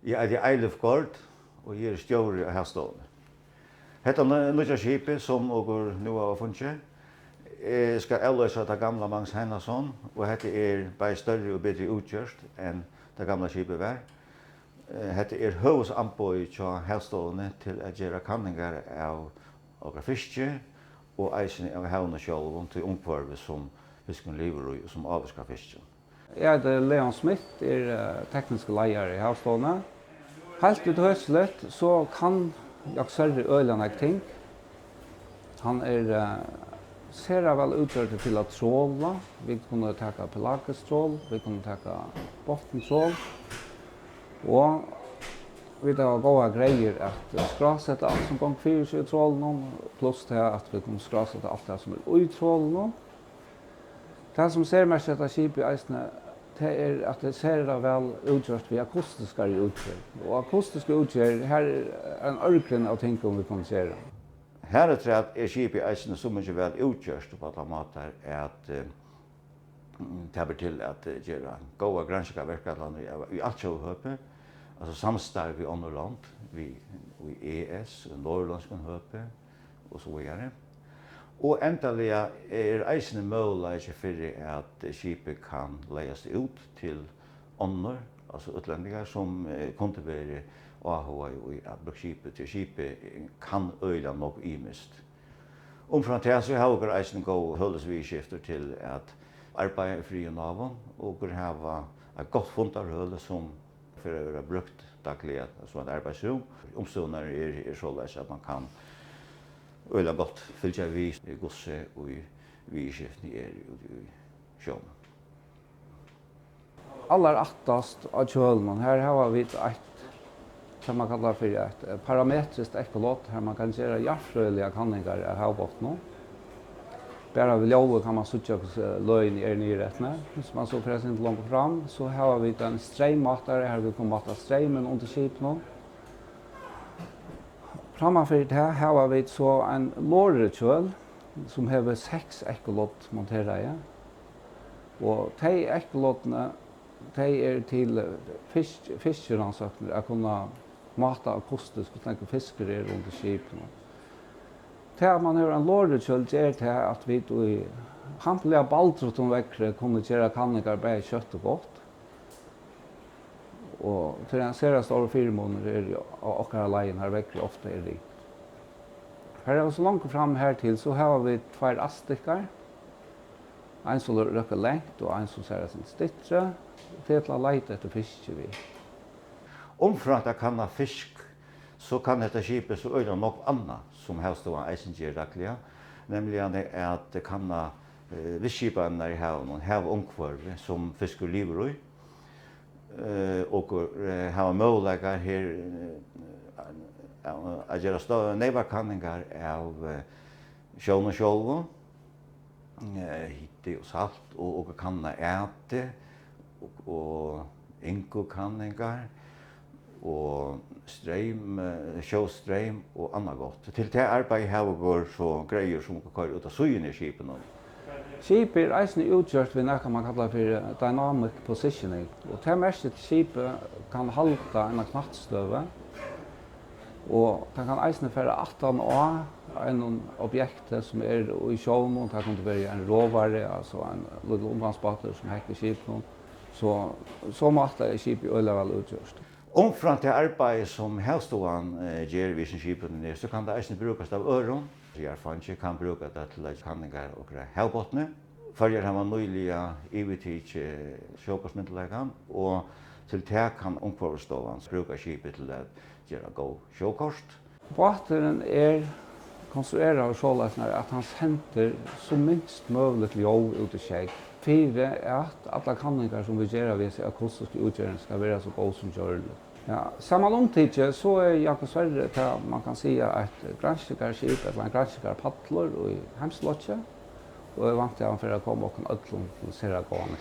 Jeg er Eilif Gård, og jeg er stjóri av havstående. Hetta nýggja skipið som okur nú har funnet, skal avløsa det gamla Magnus Heinason, og hetta bare større og bedre utgjørst enn det gamla skipet var. Hetta høvuðsamboð hjá havstående til at gjera kanningar av okra fiske, og eisini av havna sjálvum til umhverfi som fisken lever i, og som avvirkar fisken. Jeg heter Leon Smith, teknisk leier i havstående. Helt ut høslet så kan jag sørre øyne ting. Han ser vel utgjort til å tråle. Vi kunne ta pelagisk trål, vi kunne ta bottentrål. Og vi har gode greier at skrasette alt som kom 24 trålen, pluss til at vi kunne skrasette alt det som ui trålen. Det som ser mest etter skipet i eisene, det at det ser vel utgjort ved akustiske utgjør. Og akustiske utgjør, her en ørken av ting vi kan se. Her tror skipet i eisene så mye vel utgjørst på alle måter at det blir til at gjøre gode granskningsverkene i alt høpe, altså samstarv i andre land, vi ES, Norrlandsk høpe og så videre. Og endelig eisene mulig for at skipet kan leies ut til ånder, altså utlendinger, som kunne være AHA i at bruke skipet til skipet kan øyla nok imist. Omfram til så har vi eisene gå høllesvidskifter til at arbeide i fri og navn, og vi har et godt fundarhølle som for å være brukt daglig som et arbeidsrom. Omstående såleis at man kan øyla godt fylgja vi i gosse og i vidskiften i sjøen. Allar attast av kjølen, her har vi et som man kallar for et parametrisk ekkolot, her man kan gjøre hjertfrøyelige kanninger av havbottene. Bare ved lov kan man suttje løgn i nyrettene. Hvis man så forresten ikke langt fram, så har vi en streimmatare, her vi kan matta streimen under skipene. Framfor det har vi så en lårekjøl som har 6 ekkolott monteret i. Og de ekkolottene til fiskeransøkner å kunne mata akustisk og tenke fisker under skipene. Til at man har en lårekjøl gjør til at vi i hampelige baldrotten vekkere kunne gjøre kanninger bare kjøtt og godt. Og til den seriøst over 4 måneder og akkurat leien her vekkere ofte rikt. Her er vi så langt fram her til, så har vi 2 astikker. En som røkker lengt og en som ser sin stittre. Til å leite etter fiske vi. Omfram at kan ha fisk, så kan dette skipet så øyla nok annet som havstående eisen gjør daglig. Nemlig at det kan ha visskipene i haven, havomkvarve som fisker lever i. Og ha muligheter her at gjøre større nevarkanninger av sjøen og sjølven, hitte og salt, og kan ete, og inkokanninger, og streim, sjøstreim og annet godt. Til det arbeidet her går så greier som går ut av sugen i skipene. Skipet er eisende utgjørt ved noe man kallar for dynamic positioning. Og til mest skipet kan halta en knattstøve, og det kan eisende føre 18 år en objekt som i sjøen, det kan være en råvare, altså en liten omgangsbater som hekker skipet. Så måtte skipet øyla vel utgjørst. Omfram til arbeid som havståen gjør ved sin skipene, så kan det eisende brukes av øron. Jarfanche kan bruka det til kanningar og havbottene. Førjer har man nylig ivetid sjøkostmyndelegene, og til det kan omkvarvstoven bruka skipet til å gjøre god sjøkost. Båteren konstrueret sånn at han sender så minst mulig jobb ut i skjegg. For at alle kanningar som vi gjør ved seg akustiske utgjørende skal være så god som gjørlig. Ja, sammanlomtidigt så Jakob Sverre til man kan si at granskikarskip eller en granskikarpaddler i Hemslotje, og vant til han for å komme og ødlom til Serra gående.